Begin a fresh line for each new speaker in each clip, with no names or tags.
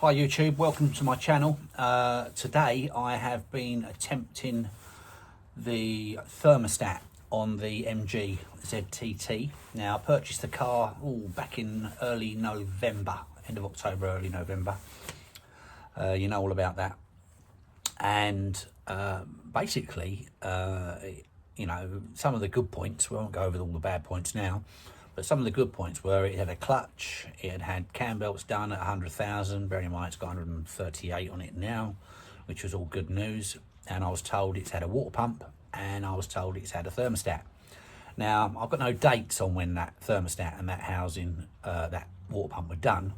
Hi YouTube, welcome to my channel. Today I have been attempting the thermostat on the MG ZTT. Now I purchased the car back in early November, end of October, early November. You know all about that. And basically, you know, some of the good points, we won't go over all the bad points now, but some of the good points were it had a clutch, it had cam belts done at 100,000, bearing in mind it's got 138 on it now, which was all good news. And I was told it's had a water pump, and I was told it's had a thermostat. Now, I've got no dates on when that thermostat and that housing, that water pump were done,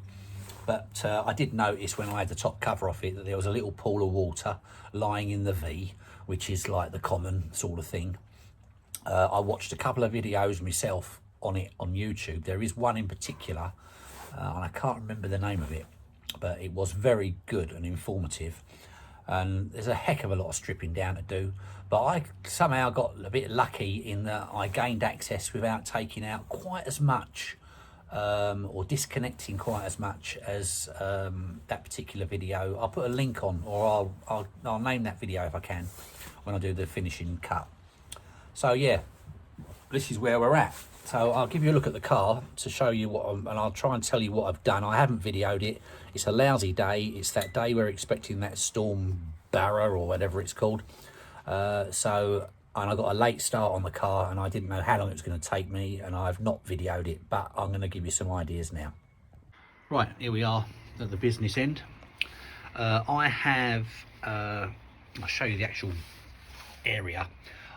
but I did notice when I had the top cover off it that there was a little pool of water lying in the V, which is like the common sort of thing. I watched a couple of videos myself on it on YouTube. There is one in particular, and I can't remember the name of it, but it was very good and informative. And there's a heck of a lot of stripping down to do, but I somehow got a bit lucky in that I gained access without taking out quite as much or disconnecting quite as much as that particular video. I'll put a link on, or I'll name that video if I can when I do the finishing cut. So yeah, this is where we're at. So I'll give you a look at the car to show you what and I'll try and tell you what I've done. I haven't videoed it. It's a lousy day. It's that day we're expecting that storm barra or whatever it's called. And I got a late start on the car and I didn't know how long it was going to take me, and I've not videoed it, but I'm going to give you some ideas now. Right, here we are at the business end. I have, I'll show you the actual area.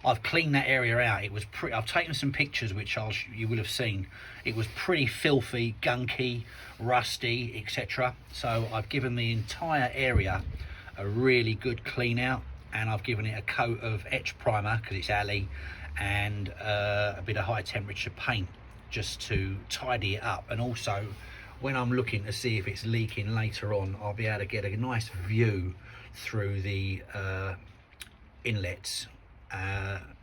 I've cleaned that area out. It was I've taken some pictures which you will have seen. It was pretty filthy, gunky, rusty, etc. So I've given the entire area a really good clean out, and I've given it a coat of etch primer because it's alley, and a bit of high temperature paint just to tidy it up. And also, when I'm looking to see if it's leaking later on, I'll be able to get a nice view through the inlets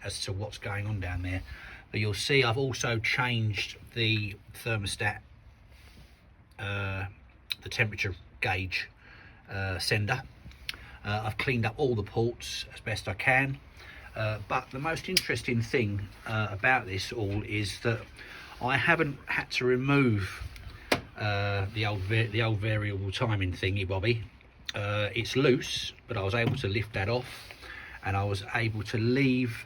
as to what's going on down there. But you'll see I've also changed the thermostat, the temperature gauge sender. I've cleaned up all the ports as best I can, but the most interesting thing about this all is that I haven't had to remove the old variable timing thingy bobby. It's loose, but I was able to lift that off, and I was able to leave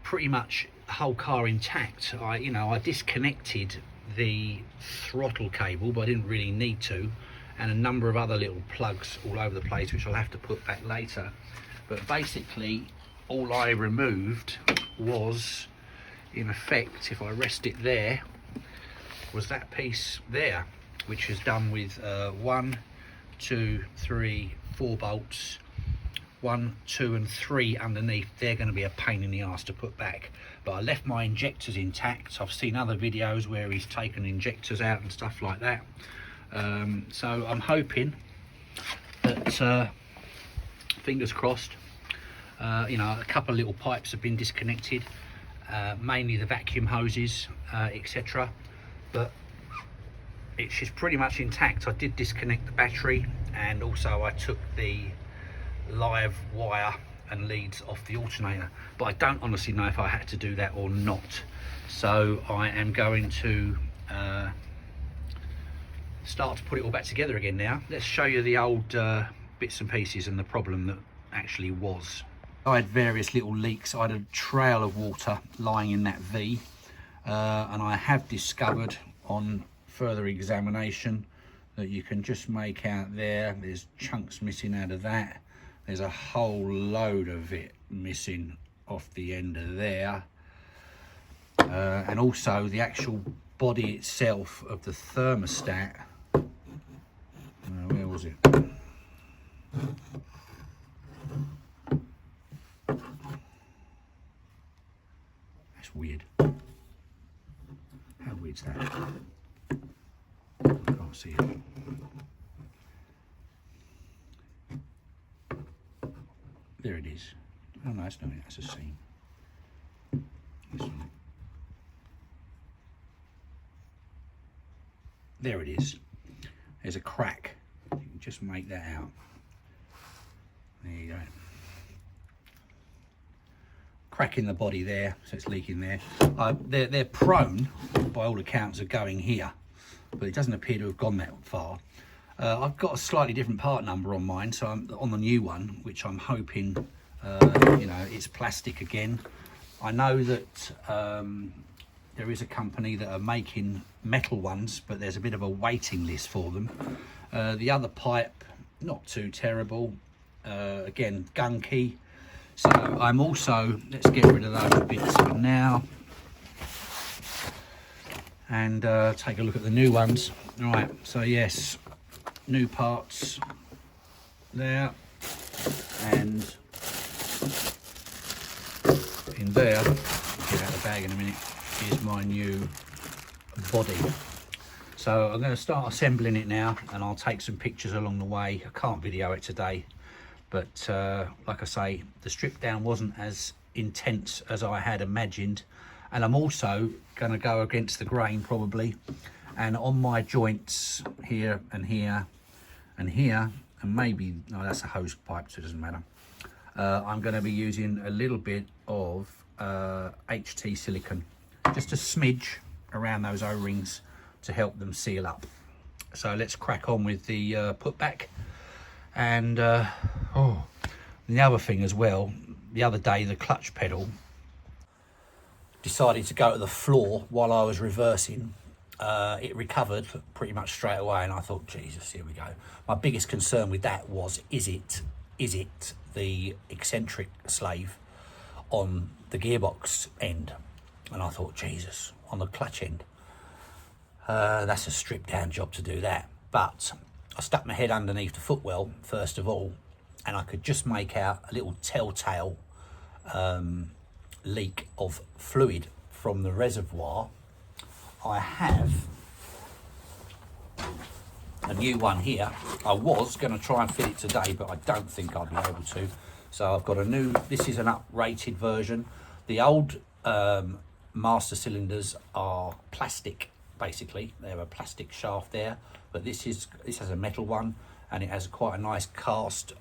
pretty much the whole car intact. I disconnected the throttle cable, but I didn't really need to, and a number of other little plugs all over the place, which I'll have to put back later. But basically, all I removed was, in effect, if I rest it there, was that piece there, which is done with 1, 2, 3, 4 bolts, 1, 2 and 3 underneath. They're going to be a pain in the ass to put back, but I left my injectors intact. I've seen other videos where he's taken injectors out and stuff like that. So I'm hoping that, fingers crossed, you know, a couple of little pipes have been disconnected, mainly the vacuum hoses, etc. But it's just pretty much intact. I did disconnect the battery, and also I took the live wire and leads off the alternator, but I don't honestly know if I had to do that or not. So I am going to start to put it all back together again now. Let's show you the old bits and pieces and the problem that actually was. I had various little leaks. I had a trail of water lying in that V, and I have discovered on further examination that you can just make out there's chunks missing out of that. There's a whole load of it missing off the end of there, and also the actual body itself of the thermostat. Where was it? That's weird. How weird's that? I can't see it. There it is. Oh no, that's not it, that's a seam. This one. There it is. there's a crack. You can just make that out. There you go. Crack in the body there, so it's leaking there. They're prone, by all accounts, of going here, but it doesn't appear to have gone that far. I've got a slightly different part number on mine, so I'm on the new one, which I'm hoping, you know, it's plastic again. I know that there is a company that are making metal ones, but there's a bit of a waiting list for them. The other pipe, not too terrible. Again, gunky. So I'm also, let's get rid of those bits for now and take a look at the new ones. Right, so yes, new parts there, and in there, I'll get out the bag in a minute, is my new body. So I'm going to start assembling it now, and I'll take some pictures along the way. I can't video it today, but like I say, the strip down wasn't as intense as I had imagined, and I'm also going to go against the grain probably, and on my joints here and here and here, and maybe, no, that's a hose pipe, so it doesn't matter. I'm going to be using a little bit of HT silicone, just a smidge around those O-rings to help them seal up. So let's crack on with the putback. And oh, the other thing as well, the other day the clutch pedal decided to go to the floor while I was reversing. It recovered pretty much straight away, and I thought, Jesus, here we go. My biggest concern with that was, is it the eccentric slave on the gearbox end? And I thought, Jesus, on the clutch end, that's a stripped down job to do that. But I stuck my head underneath the footwell first of all, and I could just make out a little telltale leak of fluid from the reservoir. I have a new one here. I was going to try and fit it today, but I don't think I'll be able to. So I've got a new, this is an uprated version. The old master cylinders are plastic, basically. They have a plastic shaft there, but this has a metal one, and it has quite a nice cast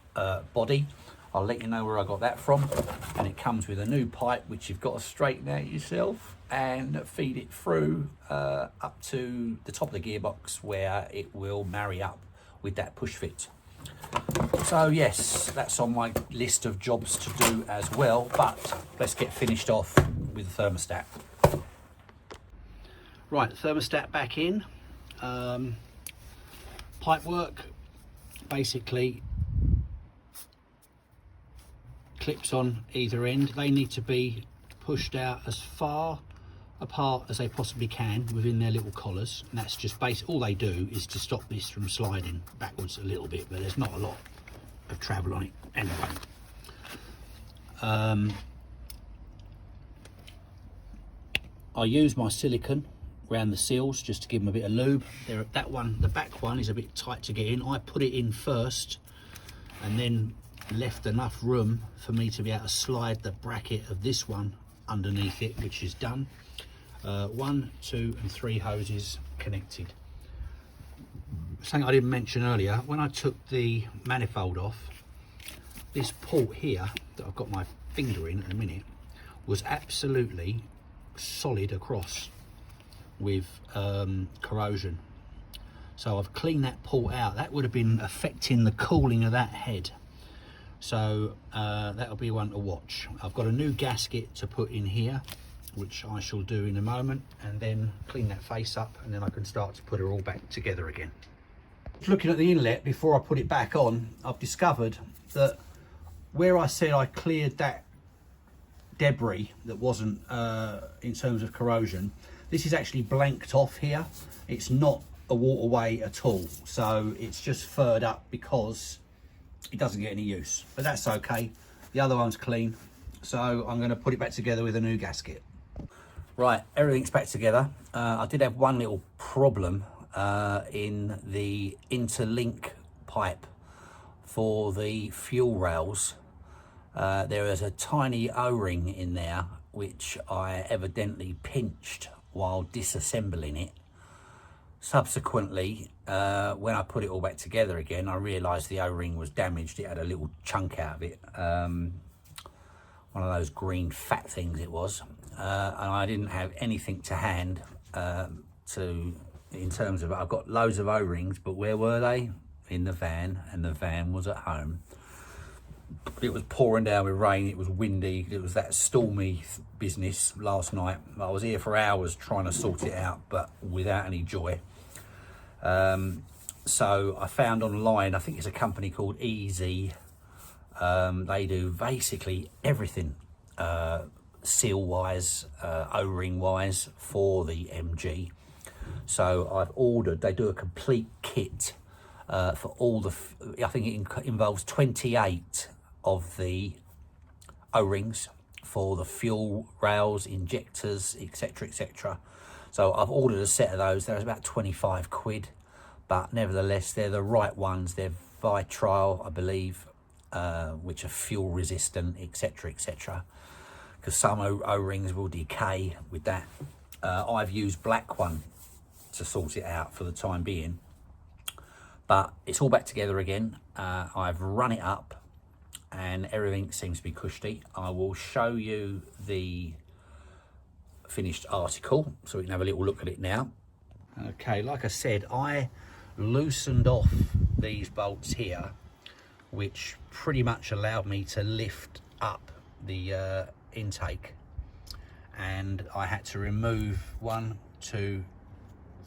body. I'll let you know where I got that from. And it comes with a new pipe, which you've got to straighten out yourself and feed it through up to the top of the gearbox, where it will marry up with that push fit. So yes, that's on my list of jobs to do as well, but let's get finished off with the thermostat. Right, thermostat back in. Pipe work, basically clips on either end. They need to be pushed out as far apart as they possibly can within their little collars, and that's just all they do is to stop this from sliding backwards a little bit, but there's not a lot of travel on it anyway. I use my silicone around the seals just to give them a bit of lube. That one, the back one, is a bit tight to get in. I put it in first and then left enough room for me to be able to slide the bracket of this one underneath it, which is done. 1, 2 and 3 hoses connected. Something I didn't mention earlier, when I took the manifold off, this port here that I've got my finger in at a minute was absolutely solid across with corrosion. So I've cleaned that port out. That would have been affecting the cooling of that head. So that'll be one to watch. I've got a new gasket to put in here, which I shall do in a moment, and then clean that face up, and then I can start to put it all back together again. Looking at the inlet before I put it back on, I've discovered that where I said I cleared that debris that wasn't in terms of corrosion, this is actually blanked off here. It's not a waterway at all, so it's just furred up because it doesn't get any use, but that's okay. The other one's clean, so I'm going to put it back together with a new gasket. Right, everything's back together. I did have one little problem in the interlink pipe for the fuel rails. There is a tiny O-ring in there which I evidently pinched while disassembling it. Subsequently, when I put it all back together again, I realised the O-ring was damaged. It had a little chunk out of it, one of those green fat things it was, and I didn't have anything to hand in terms of, I've got loads of O-rings, but where were they? In the van, and the van was at home. It was pouring down with rain, it was windy, it was that stormy business last night. I was here for hours trying to sort it out, but without any joy. So I found online, I think it's a company called E-ZEE. They do basically everything, seal wise, O-ring wise, for the MG. So I've ordered, they do a complete kit for all the, I think it involves 28 of the O-rings for the fuel rails, injectors, etc, etc. So I've ordered a set of those. They're about 25 quid, but nevertheless they're the right ones. They're Vitrile, I believe, which are fuel resistant, etc, etc, because some O-rings will decay with that. I've used black one to sort it out for the time being, but it's all back together again. I've run it up and everything seems to be cushy. I will show you the finished article so we can have a little look at it now. Okay, like I said, I loosened off these bolts here, which pretty much allowed me to lift up the intake, and I had to remove 1, 2,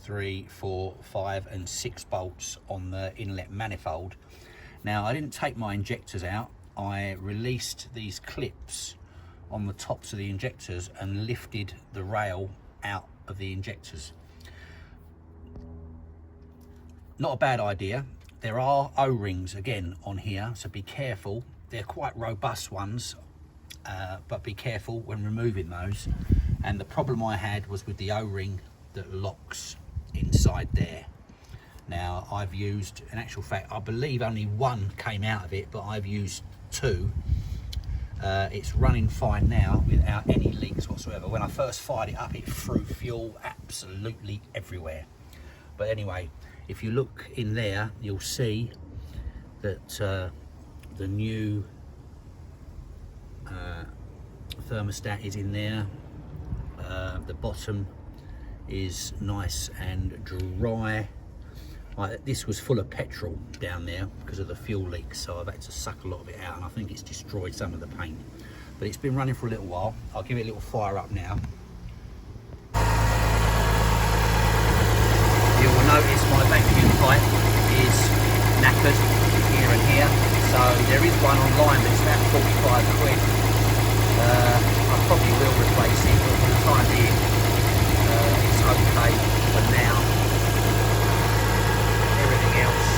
3, 4, 5 and 6 bolts on the inlet manifold. Now I didn't take my injectors out. I released these clips on the tops of the injectors and lifted the rail out of the injectors. Not a bad idea. There are O-rings again on here, so be careful. They're quite robust ones, but be careful when removing those. And the problem I had was with the O-ring that locks inside there. Now I've used, in actual fact, I believe only one came out of it, but I've used 2. It's running fine now without any leaks whatsoever. When I first fired it up, it threw fuel absolutely everywhere. But anyway, if you look in there, you'll see that the new thermostat is in there. The bottom is nice and dry. This was full of petrol down there because of the fuel leaks, so I've had to suck a lot of it out, and I think it's destroyed some of the paint. But it's been running for a little while. I'll give it a little fire up now. You will notice my vacuum pipe is knackered here and here, so there is one online, but it's about 45 quid. I probably will replace it, but for the time being, it's okay for now. Everything else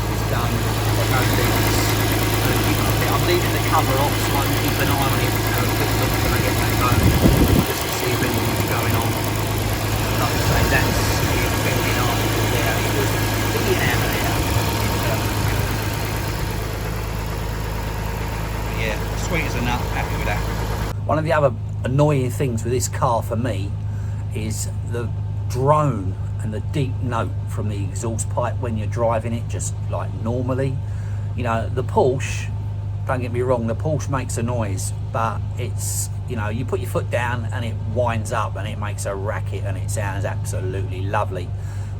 is done. I've got no leaks. I'm leaving the cover off so I can keep an eye on it and have a quick look when I get back home, just to see if anything's going on. Like I say, that's it building up there. It was being out of there. Yeah, sweet as a nut, happy with that. One of the other annoying things with this car for me is the drone and the deep note from the exhaust pipe when you're driving it, just like normally. You know, the Porsche, don't get me wrong, the Porsche makes a noise, but it's, you know, you put your foot down and it winds up and it makes a racket and it sounds absolutely lovely.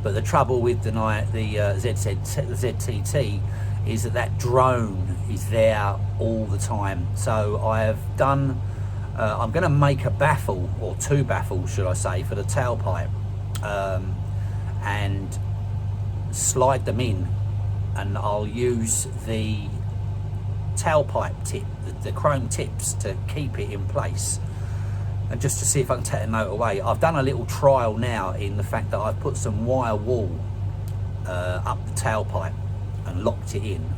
But the trouble with the ZTT is that drone is there all the time. So I have done, I'm going to make a baffle, or 2 baffles should I say, for the tailpipe, and slide them in, and I'll use the tailpipe tip, the chrome tips, to keep it in place, and just to see if I can take the note away. I've done a little trial now in the fact that I've put some wire wool up the tailpipe and locked it in,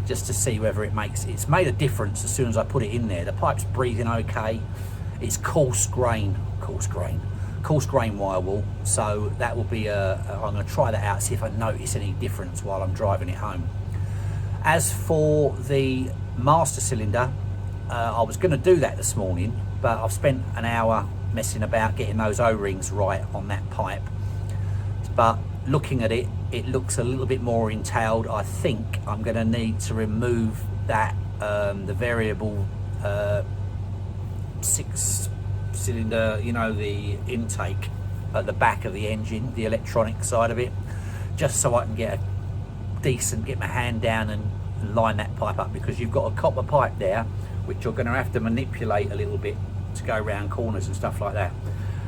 just to see whether it's made a difference. As soon as I put it in there, the pipe's breathing okay. It's coarse grain wire wool, so that will be I'm going to try that out, see if I notice any difference while I'm driving it home. As for the master cylinder, I was going to do that this morning, but I've spent an hour messing about getting those O-rings right on that pipe. But looking at it, it looks a little bit more entailed. I think I'm going to need to remove that the variable 6-cylinder, you know, the intake at the back of the engine, the electronic side of it, just so I can get my hand down and line that pipe up, because you've got a copper pipe there which you're going to have to manipulate a little bit to go around corners and stuff like that.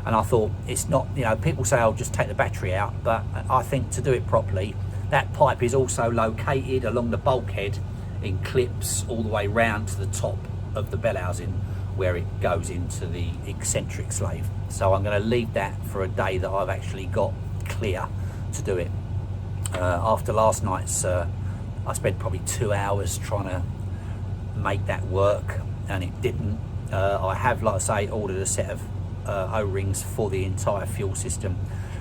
And I thought, it's not, you know, people say I'll just take the battery out, but I think to do it properly, that pipe is also located along the bulkhead in clips all the way round to the top of the bell housing where it goes into the eccentric slave. So I'm going to leave that for a day that I've actually got clear to do it. After last night's, I spent probably 2 hours trying to make that work, and it didn't. I have, like I say, ordered a set of O-rings for the entire fuel system,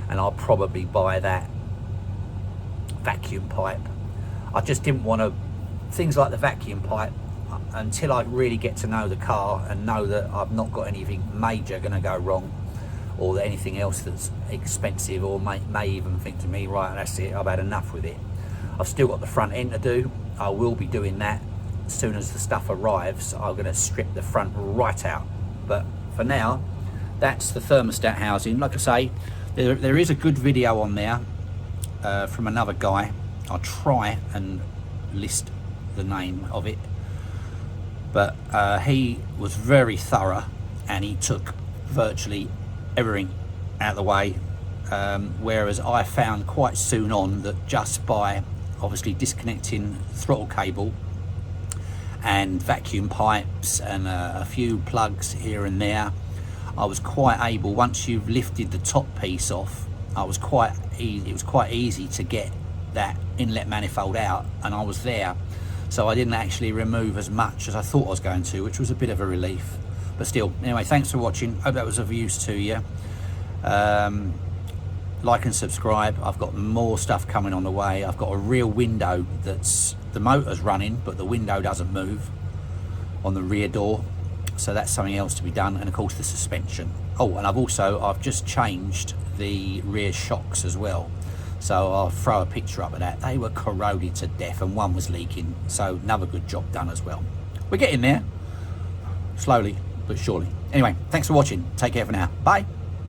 and I'll probably buy that vacuum pipe. I just didn't want to, things like the vacuum pipe, until I really get to know the car and know that I've not got anything major going to go wrong, or anything else that's expensive, or may even think to me, right, that's it, I've had enough with it. I've still got the front end to do. I will be doing that as soon as the stuff arrives. I'm going to strip the front right out, but for now, that's the thermostat housing. Like I say, there is a good video on there from another guy. I'll try and list the name of it, but he was very thorough, and he took virtually everything out of the way, whereas I found quite soon on that just by obviously disconnecting throttle cable and vacuum pipes and a few plugs here and there, I was quite able, once you've lifted the top piece off, it was quite easy to get that inlet manifold out, and I was there. So I didn't actually remove as much as I thought I was going to, which was a bit of a relief. But still, anyway, thanks for watching. Hope that was of use to you. Like and subscribe. I've got more stuff coming on the way. I've got a rear window that's, the motor's running, but the window doesn't move on the rear door. So that's something else to be done. And of course the suspension. Oh, and I've just changed the rear shocks as well. So I'll throw a picture up of that. They were corroded to death, and one was leaking. So another good job done as well. We're getting there, slowly but surely. Anyway, thanks for watching. Take care for now. Bye.